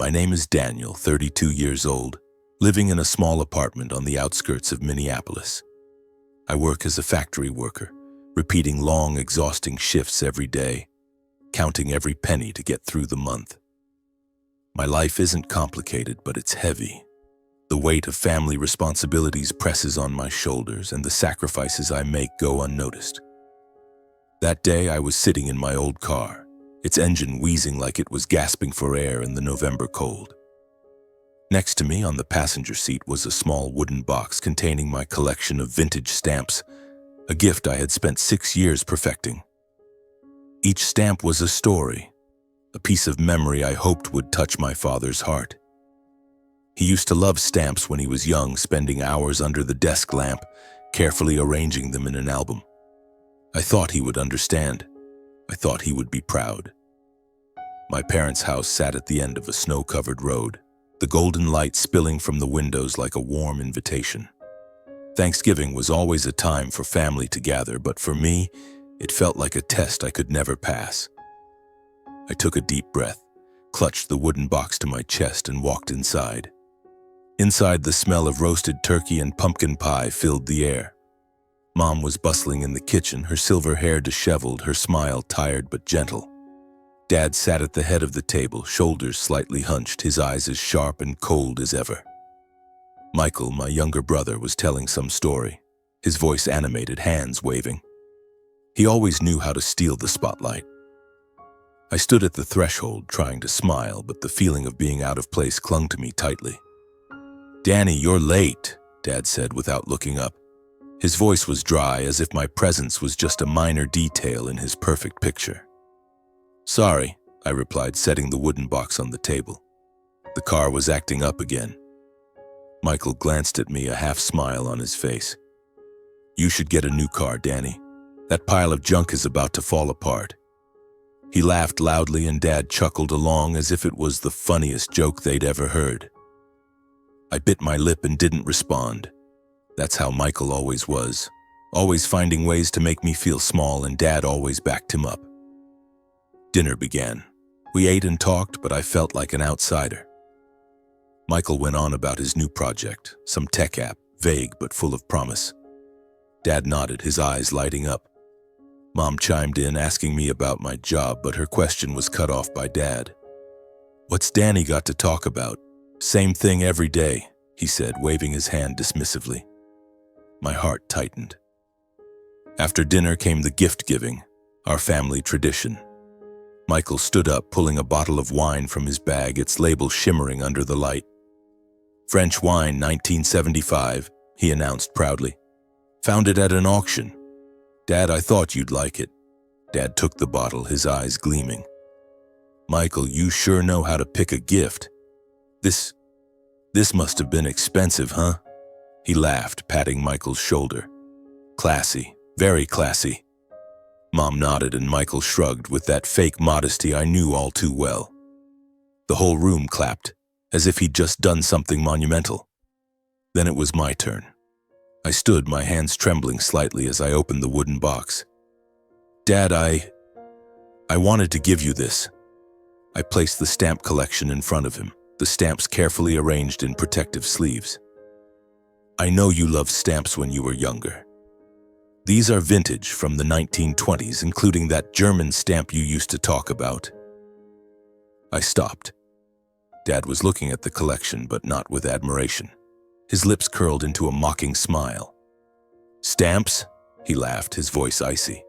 My name is Daniel, 32 years old, living in a small apartment on the outskirts of Minneapolis. I work as a factory worker, repeating long, exhausting shifts every day, counting every penny to get through the month. My life isn't complicated, but it's heavy. The weight of family responsibilities presses on my shoulders, and the sacrifices I make go unnoticed. That day, I was sitting in my old car, its engine wheezing like it was gasping for air in the November cold. Next to me on the passenger seat was a small wooden box containing my collection of vintage stamps, a gift I had spent 6 years perfecting. Each stamp was a story, a piece of memory I hoped would touch my father's heart. He used to love stamps when he was young, spending hours under the desk lamp, carefully arranging them in an album. I thought he would understand. I thought he would be proud. My parents' house sat at the end of a snow-covered road, the golden light spilling from the windows like a warm invitation. Thanksgiving was always a time for family to gather, but for me, it felt like a test I could never pass. I took a deep breath, clutched the wooden box to my chest, and walked inside. Inside, the smell of roasted turkey and pumpkin pie filled the air. Mom was bustling in the kitchen, her silver hair disheveled, her smile tired but gentle. Dad sat at the head of the table, shoulders slightly hunched, his eyes as sharp and cold as ever. Michael, my younger brother, was telling some story, his voice animated, hands waving. He always knew how to steal the spotlight. I stood at the threshold, trying to smile, but the feeling of being out of place clung to me tightly. "Danny, you're late," Dad said without looking up. His voice was dry, as if my presence was just a minor detail in his perfect picture. "Sorry," I replied, setting the wooden box on the table. The car was acting up again. Michael glanced at me, a half smile on his face. "You should get a new car, Danny. That pile of junk is about to fall apart." He laughed loudly, and Dad chuckled along as if it was the funniest joke they'd ever heard. I bit my lip and didn't respond. That's how Michael always was, always finding ways to make me feel small, and Dad always backed him up. Dinner began. We ate and talked, but I felt like an outsider. Michael went on about his new project, some tech app, vague but full of promise. Dad nodded, his eyes lighting up. Mom chimed in, asking me about my job, but her question was cut off by Dad. "What's Danny got to talk about? Same thing every day," he said, waving his hand dismissively. My heart tightened. After dinner came the gift-giving, our family tradition. Michael stood up, pulling a bottle of wine from his bag, its label shimmering under the light. "French wine, 1975, he announced proudly. "Found it at an auction. Dad, I thought you'd like it." Dad took the bottle, his eyes gleaming. "Michael, you sure know how to pick a gift. This must have been expensive, huh?" He laughed, patting Michael's shoulder. "Classy, very classy." Mom nodded, and Michael shrugged with that fake modesty I knew all too well. The whole room clapped, as if he'd just done something monumental. Then it was my turn. I stood, my hands trembling slightly as I opened the wooden box. "Dad, I wanted to give you this." I placed the stamp collection in front of him, the stamps carefully arranged in protective sleeves. "I know you loved stamps when you were younger. These are vintage from the 1920s, including that German stamp you used to talk about." I stopped. Dad was looking at the collection, but not with admiration. His lips curled into a mocking smile. "Stamps?" he laughed, his voice icy.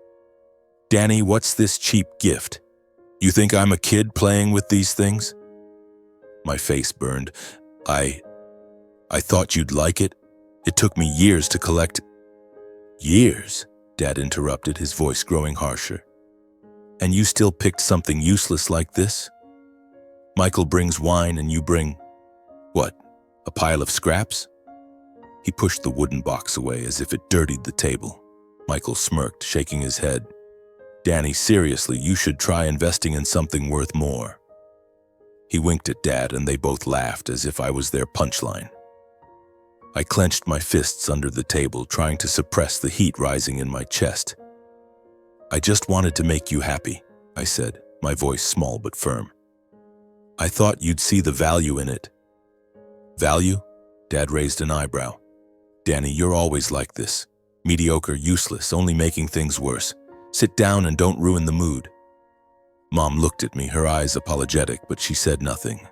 "Danny, what's this cheap gift? You think I'm a kid playing with these things?" My face burned. I thought you'd like it. It took me years to collect." "Years?" Dad interrupted, his voice growing harsher. "And you still picked something useless like this? Michael brings wine and you bring, what, a pile of scraps?" He pushed the wooden box away as if it dirtied the table. Michael smirked, shaking his head. "Danny, seriously, you should try investing in something worth more." He winked at Dad, and they both laughed as if I was their punchline. I clenched my fists under the table, trying to suppress the heat rising in my chest. "I just wanted to make you happy," I said, my voice small but firm. I thought you'd see the value in it. Value? Dad raised an eyebrow. Danny, you're always like this. Mediocre, useless, only making things worse. Sit down and don't ruin the mood. Mom looked at me, her eyes apologetic, but she said nothing.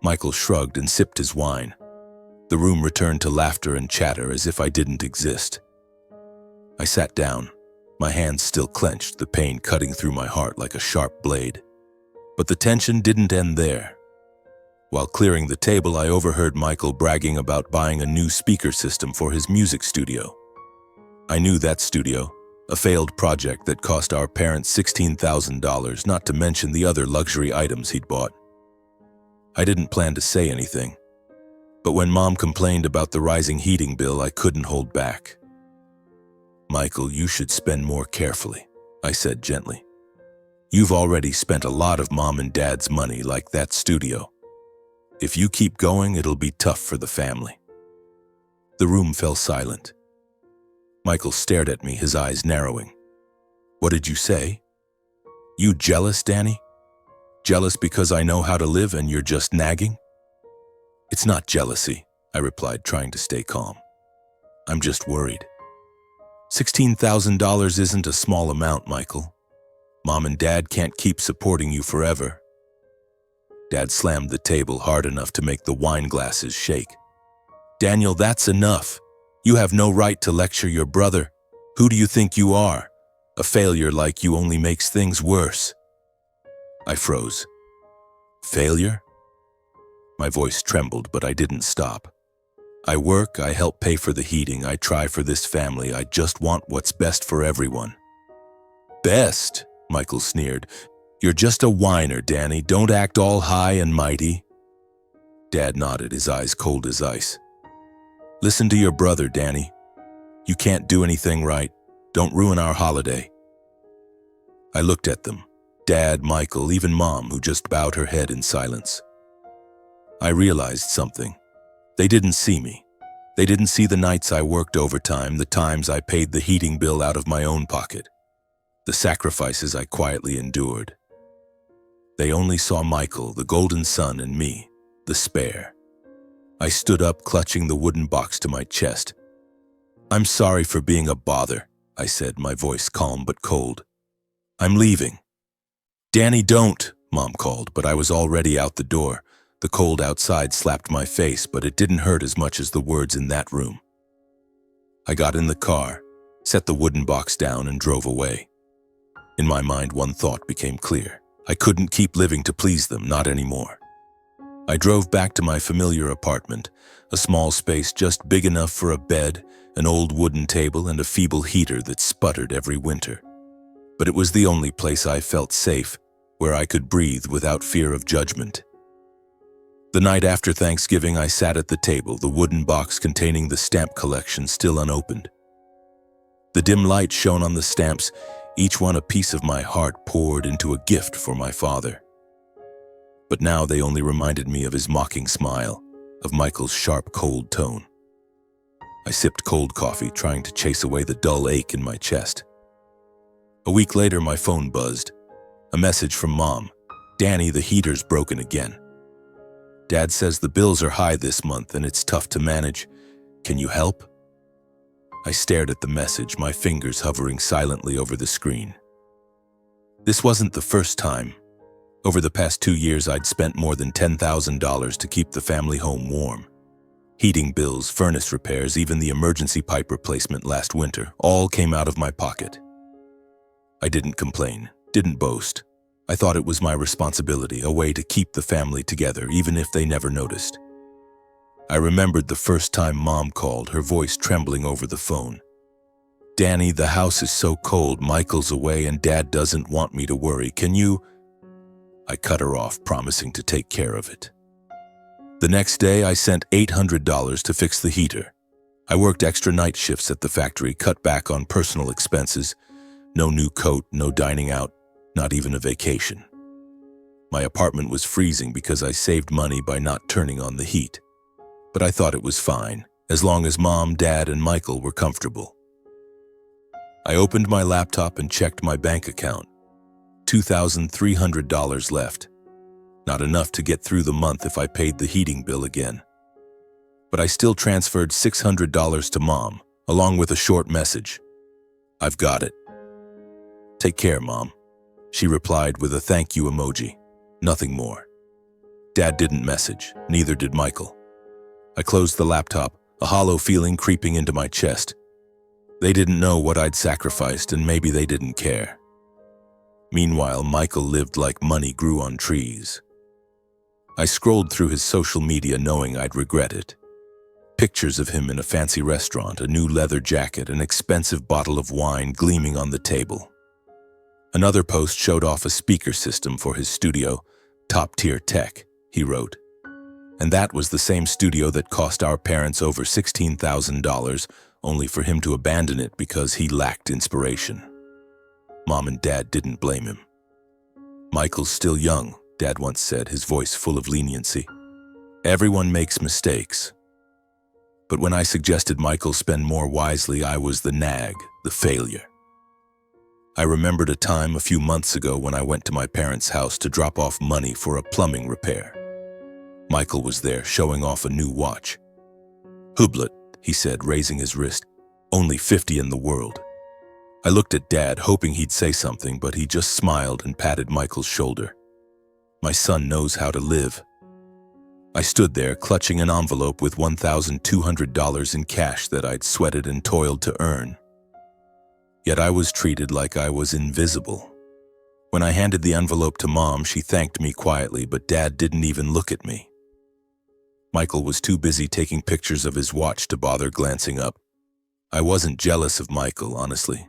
Michael shrugged and sipped his wine. The room returned to laughter and chatter as if I didn't exist. I sat down, my hands still clenched, the pain cutting through my heart like a sharp blade. But the tension didn't end there. While clearing the table, I overheard Michael bragging about buying a new speaker system for his music studio. I knew that studio, a failed project that cost our parents $16,000, not to mention the other luxury items he'd bought. I didn't plan to say anything, but when Mom complained about the rising heating bill, I couldn't hold back. Michael, you should spend more carefully, I said gently. You've already spent a lot of Mom and Dad's money like that studio. If you keep going, it'll be tough for the family. The room fell silent. Michael stared at me, his eyes narrowing. What did you say? You jealous, Danny? Jealous because I know how to live and you're just nagging? It's not jealousy, I replied, trying to stay calm. I'm just worried. $16,000 isn't a small amount, Michael. Mom and Dad can't keep supporting you forever. Dad slammed the table hard enough to make the wine glasses shake. Daniel, that's enough. You have no right to lecture your brother. Who do you think you are? A failure like you only makes things worse. I froze. Failure? My voice trembled, but I didn't stop. I work, I help pay for the heating, I try for this family, I just want what's best for everyone. Best? Michael sneered. You're just a whiner, Danny. Don't act all high and mighty. Dad nodded, his eyes cold as ice. Listen to your brother, Danny. You can't do anything right. Don't ruin our holiday. I looked at them. Dad, Michael, even Mom, who just bowed her head in silence. I realized something. They didn't see me. They didn't see the nights I worked overtime, the times I paid the heating bill out of my own pocket, the sacrifices I quietly endured. They only saw Michael, the golden son, and me, the spare. I stood up, clutching the wooden box to my chest. I'm sorry for being a bother, I said, my voice calm but cold. I'm leaving. Danny, don't, Mom called, but I was already out the door. The cold outside slapped my face, but it didn't hurt as much as the words in that room. I got in the car, set the wooden box down, and drove away. In my mind, one thought became clear. I couldn't keep living to please them, not anymore. I drove back to my familiar apartment, a small space just big enough for a bed, an old wooden table, and a feeble heater that sputtered every winter. But it was the only place I felt safe, where I could breathe without fear of judgment. The night after Thanksgiving, I sat at the table, the wooden box containing the stamp collection still unopened. The dim light shone on the stamps, each one a piece of my heart poured into a gift for my father. But now they only reminded me of his mocking smile, of Michael's sharp, cold tone. I sipped cold coffee, trying to chase away the dull ache in my chest. A week later, my phone buzzed. A message from Mom. Danny, the heater's broken again. Dad says the bills are high this month and it's tough to manage. Can you help? I stared at the message, my fingers hovering silently over the screen. This wasn't the first time. Over the past 2 years, I'd spent more than $10,000 to keep the family home warm. Heating bills, furnace repairs, even the emergency pipe replacement last winter, all came out of my pocket. I didn't complain, didn't boast. I thought it was my responsibility, a way to keep the family together, even if they never noticed. I remembered the first time Mom called, her voice trembling over the phone. Danny, the house is so cold, Michael's away and Dad doesn't want me to worry. Can you? I cut her off, promising to take care of it. The next day, I sent $800 to fix the heater. I worked extra night shifts at the factory, cut back on personal expenses. No new coat, no dining out, not even a vacation. My apartment was freezing because I saved money by not turning on the heat. But I thought it was fine, as long as Mom, Dad, and Michael were comfortable. I opened my laptop and checked my bank account. $2,300 left. Not enough to get through the month if I paid the heating bill again. But I still transferred $600 to Mom, along with a short message. "I've got it. Take care, Mom." She replied with a thank you emoji. Nothing more. Dad didn't message, neither did Michael. I closed the laptop, a hollow feeling creeping into my chest. They didn't know what I'd sacrificed, and maybe they didn't care. Meanwhile, Michael lived like money grew on trees. I scrolled through his social media knowing I'd regret it. Pictures of him in a fancy restaurant, a new leather jacket, an expensive bottle of wine gleaming on the table. Another post showed off a speaker system for his studio, top-tier tech, he wrote. And that was the same studio that cost our parents over $16,000, only for him to abandon it because he lacked inspiration. Mom and Dad didn't blame him. "Michael's still young," Dad once said, his voice full of leniency. "Everyone makes mistakes." But when I suggested Michael spend more wisely, I was the nag, the failure. I remembered a time a few months ago when I went to my parents' house to drop off money for a plumbing repair. Michael was there, showing off a new watch. "Hublet," he said, raising his wrist. "Only 50 in the world." I looked at Dad, hoping he'd say something, but he just smiled and patted Michael's shoulder. My son knows how to live. I stood there, clutching an envelope with $1,200 in cash that I'd sweated and toiled to earn. Yet I was treated like I was invisible. When I handed the envelope to Mom, she thanked me quietly, but Dad didn't even look at me. Michael was too busy taking pictures of his watch to bother glancing up. I wasn't jealous of Michael, honestly.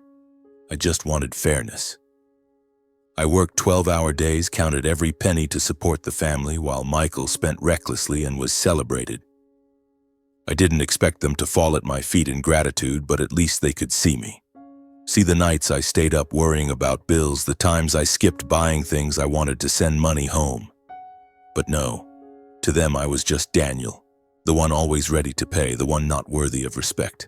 I just wanted fairness. I worked 12-hour days, counted every penny to support the family, while Michael spent recklessly and was celebrated. I didn't expect them to fall at my feet in gratitude, but at least they could see me. See the nights I stayed up worrying about bills, the times I skipped buying things I wanted to send money home. But no, to them I was just Daniel, the one always ready to pay, the one not worthy of respect.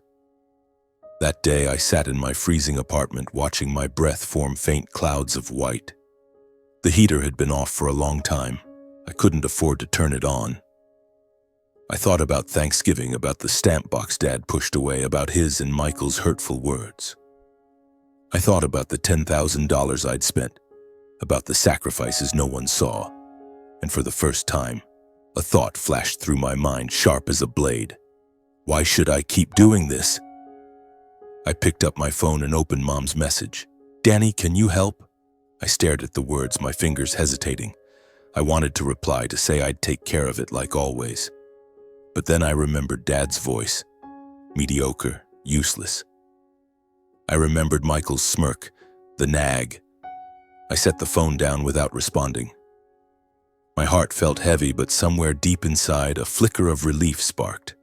That day I sat in my freezing apartment watching my breath form faint clouds of white. The heater had been off for a long time. I couldn't afford to turn it on. I thought about Thanksgiving, about the stamp box Dad pushed away, about his and Michael's hurtful words. I thought about the $10,000 I'd spent, about the sacrifices no one saw. And for the first time, a thought flashed through my mind, sharp as a blade. Why should I keep doing this? I picked up my phone and opened Mom's message. "Danny, can you help?" I stared at the words, my fingers hesitating. I wanted to reply, to say I'd take care of it like always. But then I remembered Dad's voice. Mediocre, useless. I remembered Michael's smirk, the nag. I set the phone down without responding. My heart felt heavy, but somewhere deep inside, a flicker of relief sparked.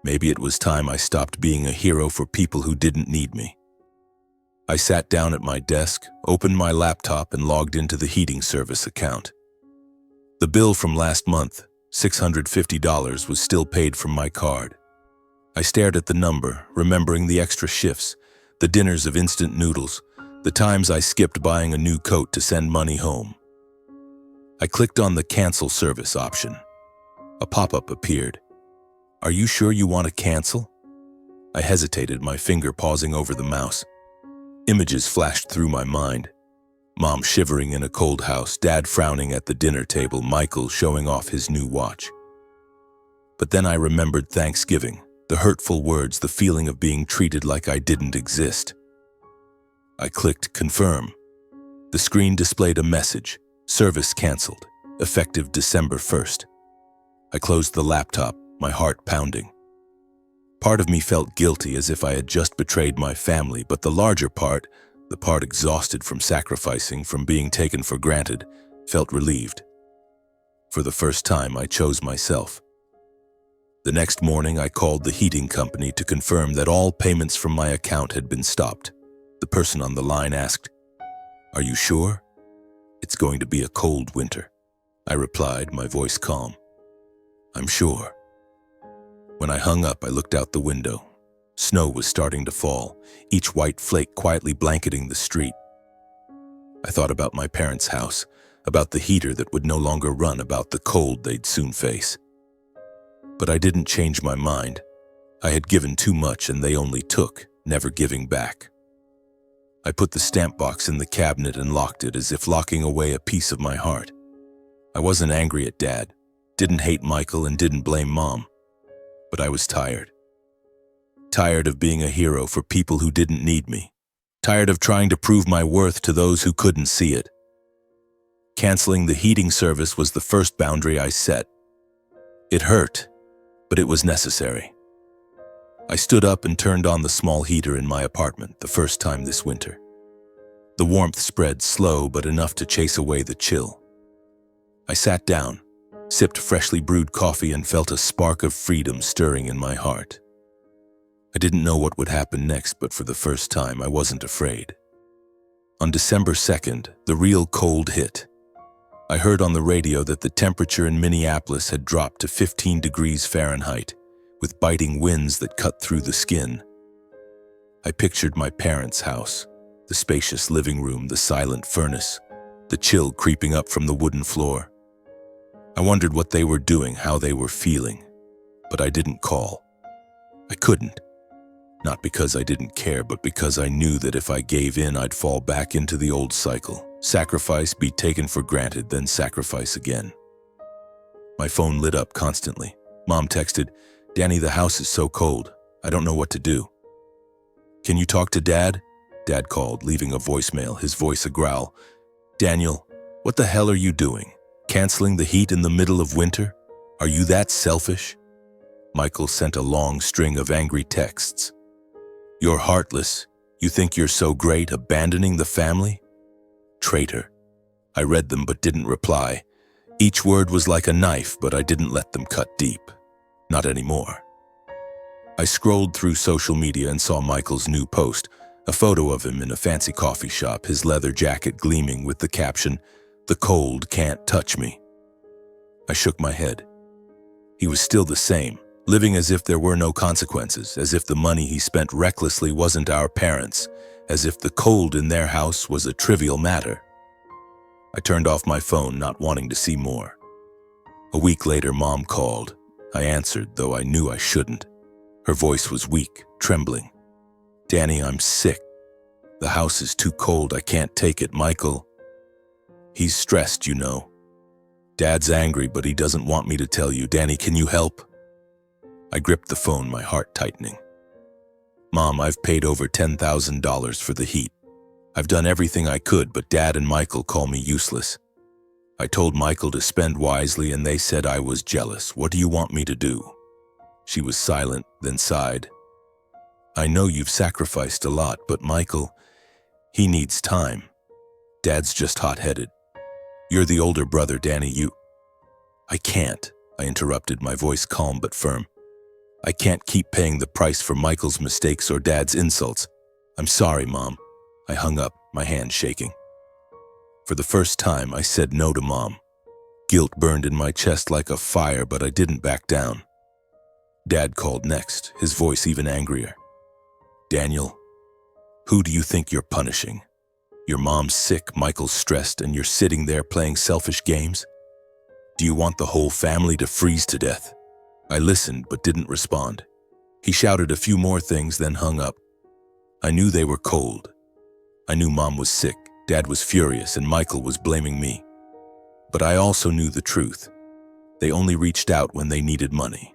Maybe it was time I stopped being a hero for people who didn't need me. I sat down at my desk, opened my laptop, and logged into the heating service account. The bill from last month, $650, was still paid from my card. I stared at the number, remembering the extra shifts, the dinners of instant noodles, the times I skipped buying a new coat to send money home. I clicked on the cancel service option. A pop-up appeared. "Are you sure you want to cancel?" I hesitated, my finger pausing over the mouse. Images flashed through my mind. Mom shivering in a cold house, Dad frowning at the dinner table, Michael showing off his new watch. But then I remembered Thanksgiving, the hurtful words, the feeling of being treated like I didn't exist. I clicked confirm. The screen displayed a message, service canceled, effective December 1st. I closed the laptop, my heart pounding. Part of me felt guilty, as if I had just betrayed my family, but the larger part, the part exhausted from sacrificing, from being taken for granted, felt relieved. For the first time, I chose myself. The next morning, I called the heating company to confirm that all payments from my account had been stopped. The person on the line asked, "Are you sure?" "It's going to be a cold winter," I replied, my voice calm. "I'm sure." When I hung up, I looked out the window. Snow was starting to fall, each white flake quietly blanketing the street. I thought about my parents' house, about the heater that would no longer run, about the cold they'd soon face. But I didn't change my mind. I had given too much and they only took, never giving back. I put the stamp box in the cabinet and locked it, as if locking away a piece of my heart. I wasn't angry at Dad, didn't hate Michael, and didn't blame Mom. But I was tired. Tired of being a hero for people who didn't need me. Tired of trying to prove my worth to those who couldn't see it. Canceling the heating service was the first boundary I set. It hurt, but it was necessary. I stood up and turned on the small heater in my apartment the first time this winter. The warmth spread slow, but enough to chase away the chill. I sat down, sipped freshly brewed coffee, and felt a spark of freedom stirring in my heart. I didn't know what would happen next, but for the first time I wasn't afraid. On December 2nd, the real cold hit. I heard on the radio that the temperature in Minneapolis had dropped to 15 degrees Fahrenheit, with biting winds that cut through the skin. I pictured my parents' house, the spacious living room, the silent furnace, the chill creeping up from the wooden floor. I wondered what they were doing, how they were feeling, but I didn't call. I couldn't. Not because I didn't care, but because I knew that if I gave in, I'd fall back into the old cycle. Sacrifice, be taken for granted, then sacrifice again. My phone lit up constantly. Mom texted, "Danny, the house is so cold. I don't know what to do." "Can you talk to Dad?" Dad called, leaving a voicemail, his voice a growl. "Daniel, what the hell are you doing? Canceling the heat in the middle of winter? Are you that selfish?" Michael sent a long string of angry texts. "You're heartless. You think you're so great, abandoning the family? Traitor." I read them but didn't reply. Each word was like a knife, but I didn't let them cut deep. Not anymore. I scrolled through social media and saw Michael's new post, a photo of him in a fancy coffee shop, his leather jacket gleaming with the caption, "The cold can't touch me." I shook my head. He was still the same, living as if there were no consequences, as if the money he spent recklessly wasn't our parents', as if the cold in their house was a trivial matter. I turned off my phone, not wanting to see more. A week later, Mom called. I answered, though I knew I shouldn't. Her voice was weak, trembling. "Danny, I'm sick. The house is too cold. I can't take it, Michael. He's stressed, you know. Dad's angry, but he doesn't want me to tell you. Danny, can you help?" I gripped the phone, my heart tightening. "Mom, I've paid over $10,000 for the heat. I've done everything I could, but Dad and Michael call me useless. I told Michael to spend wisely and they said I was jealous. What do you want me to do?" She was silent, then sighed. "I know you've sacrificed a lot, but Michael, he needs time. Dad's just hot-headed. You're the older brother, Danny, I can't," I interrupted, my voice calm but firm. "I can't keep paying the price for Michael's mistakes or Dad's insults. I'm sorry, Mom." I hung up, my hand shaking. For the first time, I said no to Mom. Guilt burned in my chest like a fire, but I didn't back down. Dad called next, his voice even angrier. "Daniel, who do you think you're punishing? Your mom's sick, Michael's stressed, and you're sitting there playing selfish games? Do you want the whole family to freeze to death?" I listened but didn't respond. He shouted a few more things, then hung up. I knew they were cold. I knew Mom was sick, Dad was furious, and Michael was blaming me. But I also knew the truth. They only reached out when they needed money.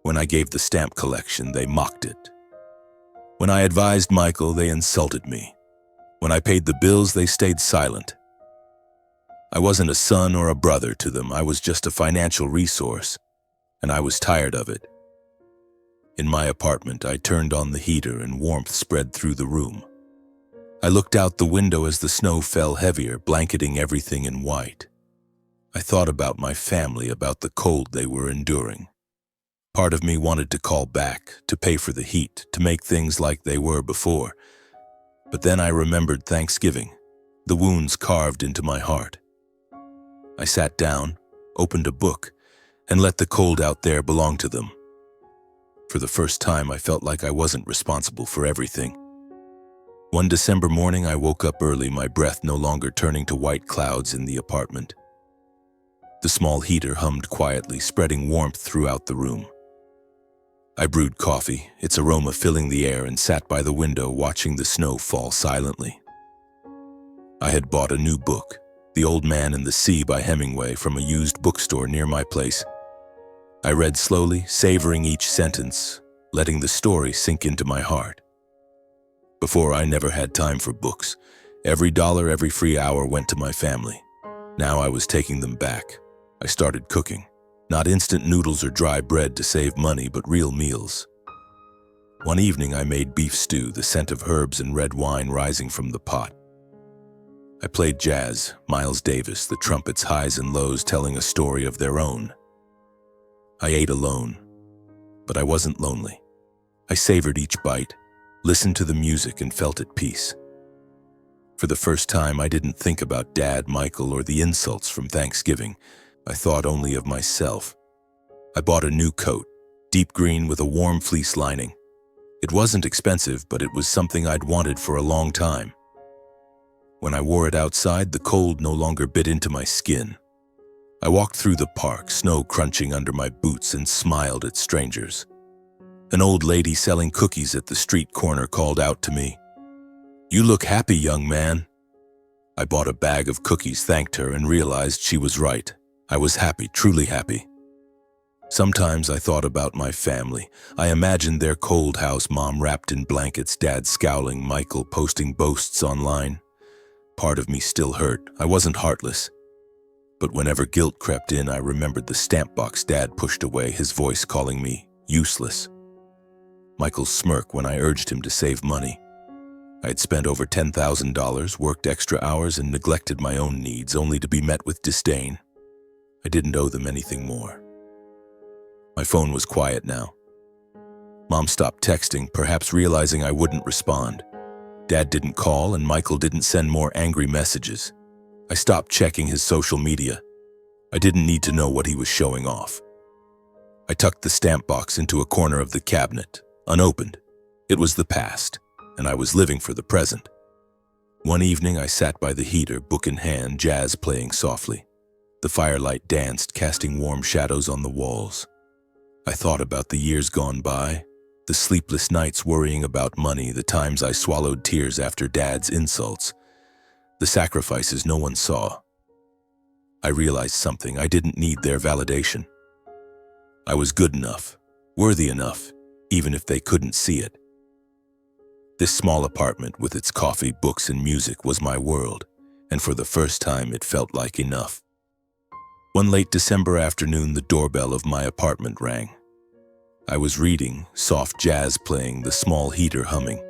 When I gave the stamp collection, they mocked it. When I advised Michael, they insulted me. When I paid the bills, they stayed silent. I wasn't a son or a brother to them. I was just a financial resource, and I was tired of it. In my apartment, I turned on the heater and warmth spread through the room. I looked out the window as the snow fell heavier, blanketing everything in white. I thought about my family, about the cold they were enduring. Part of me wanted to call back, to pay for the heat, to make things like they were before. But then I remembered Thanksgiving, the wounds carved into my heart. I sat down, opened a book, and let the cold out there belong to them. For the first time, I felt like I wasn't responsible for everything. One December morning, I woke up early, my breath no longer turning to white clouds in the apartment. The small heater hummed quietly, spreading warmth throughout the room. I brewed coffee, its aroma filling the air, and sat by the window watching the snow fall silently. I had bought a new book, The Old Man and the Sea by Hemingway, from a used bookstore near my place. I read slowly, savoring each sentence, letting the story sink into my heart. Before, I never had time for books. Every dollar, every free hour went to my family. Now I was taking them back. I started cooking. Not instant noodles or dry bread to save money, but real meals. One evening I made beef stew, the scent of herbs and red wine rising from the pot. I played jazz, Miles Davis, the trumpets' highs and lows telling a story of their own. I ate alone, but I wasn't lonely. I savored each bite, listened to the music, and felt at peace. For the first time, I didn't think about Dad, Michael, or the insults from Thanksgiving. I thought only of myself. I bought a new coat, deep green with a warm fleece lining. It wasn't expensive, but it was something I'd wanted for a long time. When I wore it outside, the cold no longer bit into my skin. I walked through the park, snow crunching under my boots, and smiled at strangers. An old lady selling cookies at the street corner called out to me, "You look happy, young man." I bought a bag of cookies, thanked her, and realized she was right. I was happy, truly happy. Sometimes I thought about my family. I imagined their cold house, Mom wrapped in blankets, Dad scowling, Michael posting boasts online. Part of me still hurt. I wasn't heartless. But whenever guilt crept in, I remembered the stamp box Dad pushed away, his voice calling me useless. Michael's smirk when I urged him to save money. I had spent over $10,000, worked extra hours, and neglected my own needs, only to be met with disdain. I didn't owe them anything more. My phone was quiet now. Mom stopped texting, perhaps realizing I wouldn't respond. Dad didn't call, and Michael didn't send more angry messages. I stopped checking his social media. I didn't need to know what he was showing off. I tucked the stamp box into a corner of the cabinet, unopened. It was the past, and I was living for the present. One evening, I sat by the heater, book in hand, jazz playing softly. The firelight danced, casting warm shadows on the walls. I thought about the years gone by, the sleepless nights worrying about money, the times I swallowed tears after Dad's insults, the sacrifices no one saw. I realized something. I didn't need their validation. I was good enough, worthy enough, even if they couldn't see it. This small apartment with its coffee, books, and music was my world, and for the first time it felt like enough. One late December afternoon, the doorbell of my apartment rang. I was reading, soft jazz playing, the small heater humming.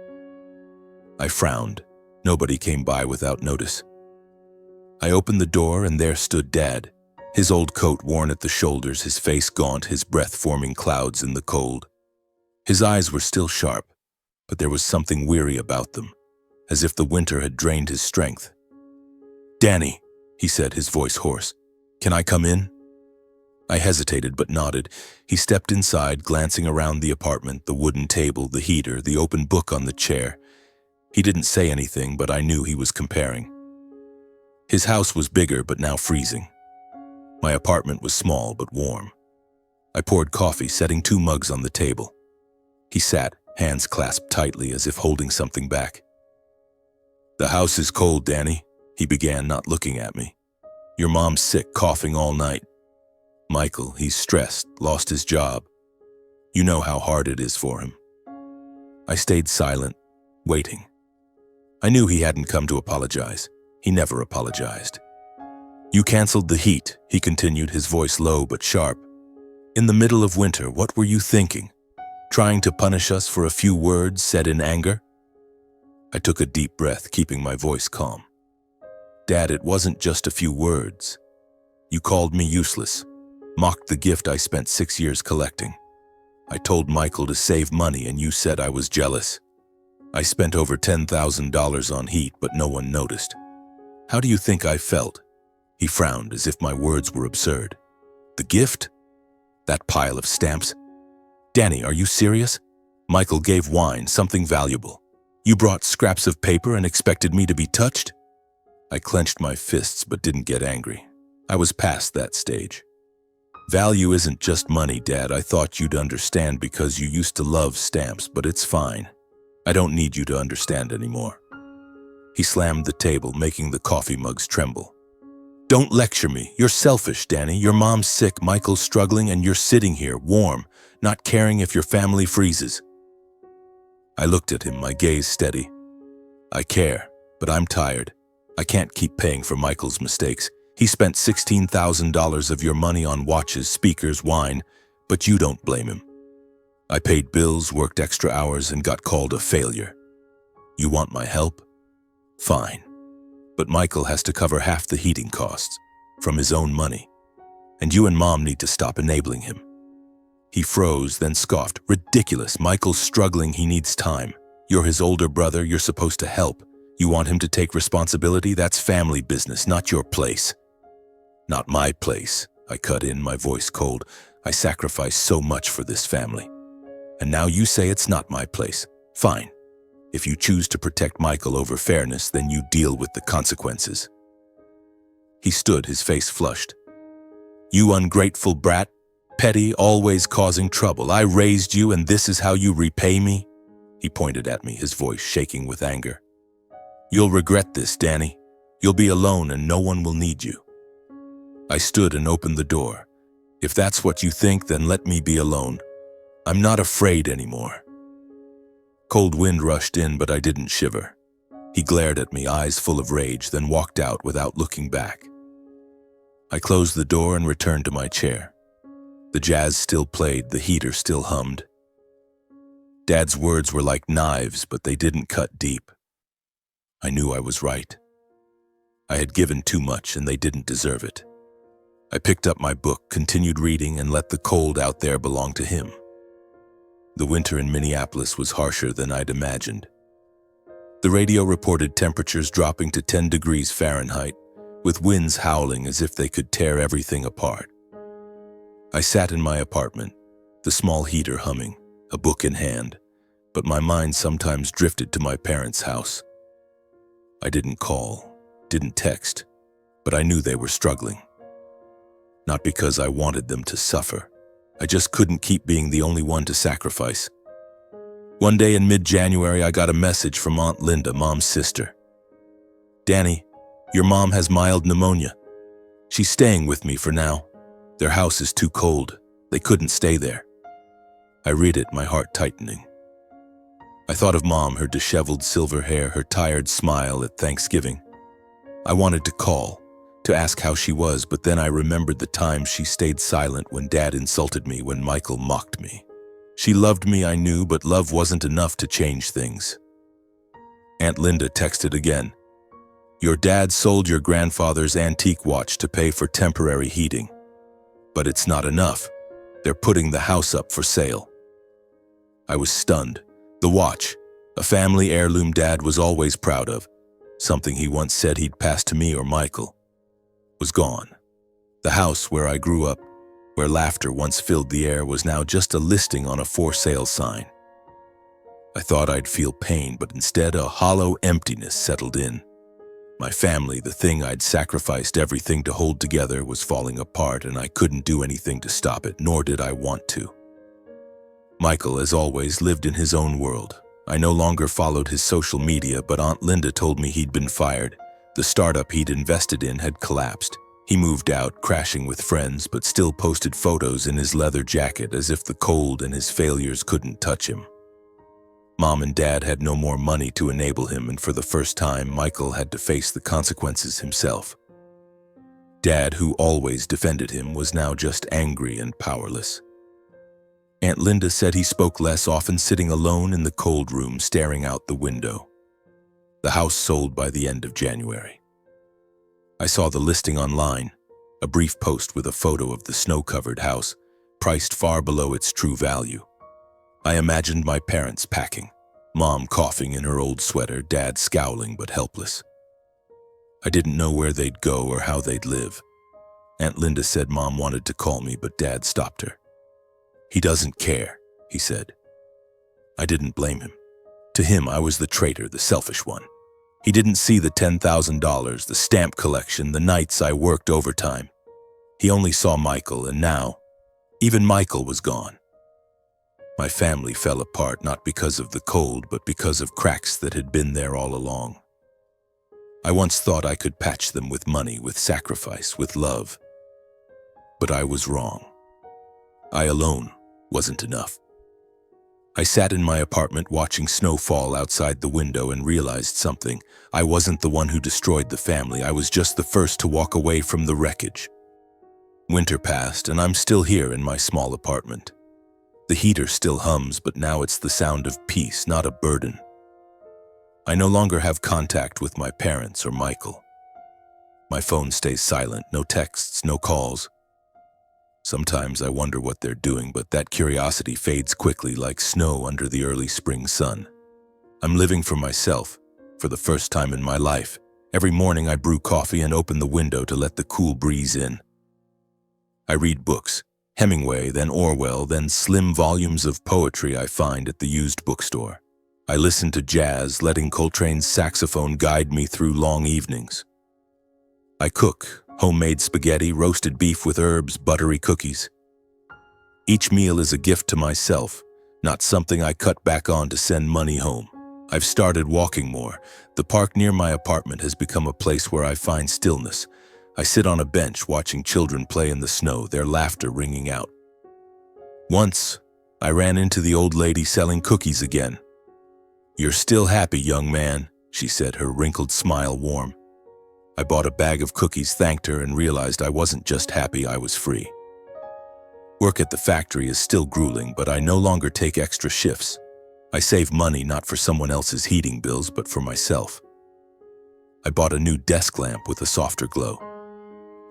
I frowned. Nobody came by without notice. I opened the door, and there stood Dad, his old coat worn at the shoulders, his face gaunt, his breath forming clouds in the cold. His eyes were still sharp, but there was something weary about them, as if the winter had drained his strength. "Danny," he said, his voice hoarse. "Can I come in?" I hesitated but nodded. He stepped inside, glancing around the apartment, the wooden table, the heater, the open book on the chair. He didn't say anything, but I knew he was comparing. His house was bigger but now freezing. My apartment was small but warm. I poured coffee, setting 2 mugs on the table. He sat, hands clasped tightly as if holding something back. "The house is cold, Danny," he began, not looking at me. "Your mom's sick, coughing all night. Michael, he's stressed, lost his job. You know how hard it is for him." I stayed silent, waiting. I knew he hadn't come to apologize. He never apologized. "You canceled the heat," he continued, his voice low but sharp. "In the middle of winter, what were you thinking? Trying to punish us for a few words said in anger?" I took a deep breath, keeping my voice calm. "Dad, it wasn't just a few words. You called me useless, mocked the gift I spent 6 years collecting. I told Michael to save money, and you said I was jealous. I spent over $10,000 on heat, but no one noticed. How do you think I felt?" He frowned as if my words were absurd. "The gift? That pile of stamps? Danny, are you serious?" Michael gave wine, something valuable. You brought scraps of paper and expected me to be touched? I clenched my fists but didn't get angry. I was past that stage. Value isn't just money, Dad. I thought you'd understand because you used to love stamps, but it's fine. I don't need you to understand anymore. He slammed the table, making the coffee mugs tremble. Don't lecture me. You're selfish, Danny. Your mom's sick, Michael's struggling, and you're sitting here, warm, not caring if your family freezes. I looked at him, my gaze steady. I care, but I'm tired. I can't keep paying for Michael's mistakes. He spent $16,000 of your money on watches, speakers, wine, but you don't blame him. I paid bills, worked extra hours, and got called a failure. You want my help? Fine. But Michael has to cover half the heating costs from his own money, and you and Mom need to stop enabling him. He froze, then scoffed. Ridiculous. Michael's struggling. He needs time. You're his older brother. You're supposed to help. You want him to take responsibility? That's family business, not your place. Not my place. I cut in, my voice cold. I sacrificed so much for this family. And now you say it's not my place. Fine. If you choose to protect Michael over fairness, then you deal with the consequences. He stood, his face flushed. You ungrateful brat. Petty, always causing trouble. I raised you and this is how you repay me? He pointed at me, his voice shaking with anger. You'll regret this, Danny. You'll be alone and no one will need you. I stood and opened the door. If that's what you think, then let me be alone. I'm not afraid anymore. Cold wind rushed in, but I didn't shiver. He glared at me, eyes full of rage, then walked out without looking back. I closed the door and returned to my chair. The jazz still played, the heater still hummed. Dad's words were like knives, but they didn't cut deep. I knew I was right. I had given too much and they didn't deserve it. I picked up my book, continued reading, and let the cold out there belong to him. The winter in Minneapolis was harsher than I'd imagined. The radio reported temperatures dropping to 10 degrees Fahrenheit, with winds howling as if they could tear everything apart. I sat in my apartment, the small heater humming, a book in hand, but my mind sometimes drifted to my parents' house. I didn't call, didn't text, but I knew they were struggling. Not because I wanted them to suffer. I just couldn't keep being the only one to sacrifice. One day in mid-January, I got a message from Aunt Linda, Mom's sister. Danny, your mom has mild pneumonia. She's staying with me for now. Their house is too cold. They couldn't stay there. I read it, my heart tightening. I thought of Mom, her disheveled silver hair, her tired smile at Thanksgiving. I wanted to call, to ask how she was, but then I remembered the times she stayed silent when Dad insulted me, when Michael mocked me. She loved me, I knew, but love wasn't enough to change things. Aunt Linda texted again. Your dad sold your grandfather's antique watch to pay for temporary heating. But it's not enough. They're putting the house up for sale. I was stunned. The watch, a family heirloom Dad was always proud of, something he once said he'd pass to me or Michael, was gone. The house where I grew up, where laughter once filled the air, was now just a listing on a for sale sign. I thought I'd feel pain, but instead a hollow emptiness settled in. My family, the thing I'd sacrificed everything to hold together, was falling apart, and I couldn't do anything to stop it, nor did I want to. Michael, as always, lived in his own world. I no longer followed his social media, but Aunt Linda told me he'd been fired. The startup he'd invested in had collapsed. He moved out, crashing with friends, but still posted photos in his leather jacket as if the cold and his failures couldn't touch him. Mom and Dad had no more money to enable him, and for the first time, Michael had to face the consequences himself. Dad, who always defended him, was now just angry and powerless. Aunt Linda said he spoke less often, sitting alone in the cold room, staring out the window. The house sold by the end of January. I saw the listing online, a brief post with a photo of the snow-covered house, priced far below its true value. I imagined my parents packing, Mom coughing in her old sweater, Dad scowling but helpless. I didn't know where they'd go or how they'd live. Aunt Linda said Mom wanted to call me, but Dad stopped her. He doesn't care, he said. I didn't blame him. To him, I was the traitor, the selfish one. He didn't see the $10,000, the stamp collection, the nights I worked overtime. He only saw Michael, and now, even Michael was gone. My family fell apart not because of the cold, but because of cracks that had been there all along. I once thought I could patch them with money, with sacrifice, with love. But I was wrong. I alone wasn't enough. I sat in my apartment watching snow fall outside the window and realized something. I wasn't the one who destroyed the family. I was just the first to walk away from the wreckage. Winter passed, and I'm still here in my small apartment. The heater still hums, but now it's the sound of peace, not a burden. I no longer have contact with my parents or Michael. My phone stays silent, no texts, no calls. Sometimes I wonder what they're doing, but that curiosity fades quickly like snow under the early spring sun. I'm living for myself, for the first time in my life. Every morning I brew coffee and open the window to let the cool breeze in. I read books, Hemingway, then Orwell, then slim volumes of poetry I find at the used bookstore. I listen to jazz, letting Coltrane's saxophone guide me through long evenings. I cook, homemade spaghetti, roasted beef with herbs, buttery cookies. Each meal is a gift to myself, not something I cut back on to send money home. I've started walking more. The park near my apartment has become a place where I find stillness. I sit on a bench watching children play in the snow, their laughter ringing out. Once, I ran into the old lady selling cookies again. "You're still happy, young man," she said, her wrinkled smile warm. I bought a bag of cookies, thanked her, and realized I wasn't just happy, I was free. Work at the factory is still grueling, but I no longer take extra shifts. I save money not for someone else's heating bills, but for myself. I bought a new desk lamp with a softer glow.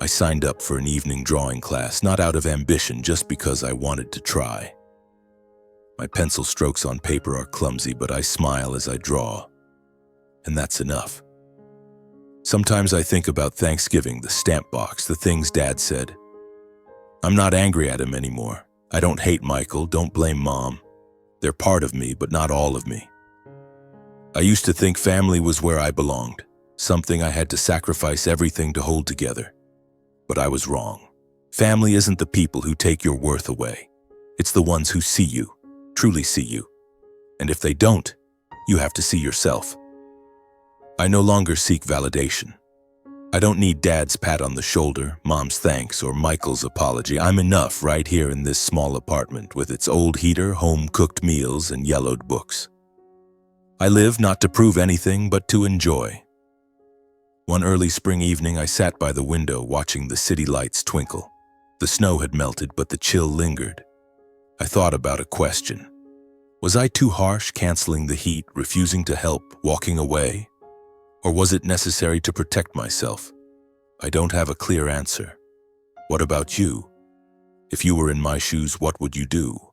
I signed up for an evening drawing class, not out of ambition, just because I wanted to try. My pencil strokes on paper are clumsy, but I smile as I draw. And that's enough. Sometimes I think about Thanksgiving, the stamp box, the things Dad said. I'm not angry at him anymore. I don't hate Michael, don't blame Mom. They're part of me, but not all of me. I used to think family was where I belonged, something I had to sacrifice everything to hold together. But I was wrong. Family isn't the people who take your worth away. It's the ones who see you, truly see you. And if they don't, you have to see yourself. I no longer seek validation. I don't need Dad's pat on the shoulder, Mom's thanks, or Michael's apology. I'm enough right here in this small apartment with its old heater, home-cooked meals, and yellowed books. I live not to prove anything, but to enjoy. One early spring evening, I sat by the window watching the city lights twinkle. The snow had melted, but the chill lingered. I thought about a question. Was I too harsh, canceling the heat, refusing to help, walking away? Or was it necessary to protect myself? I don't have a clear answer. What about you? If you were in my shoes, what would you do?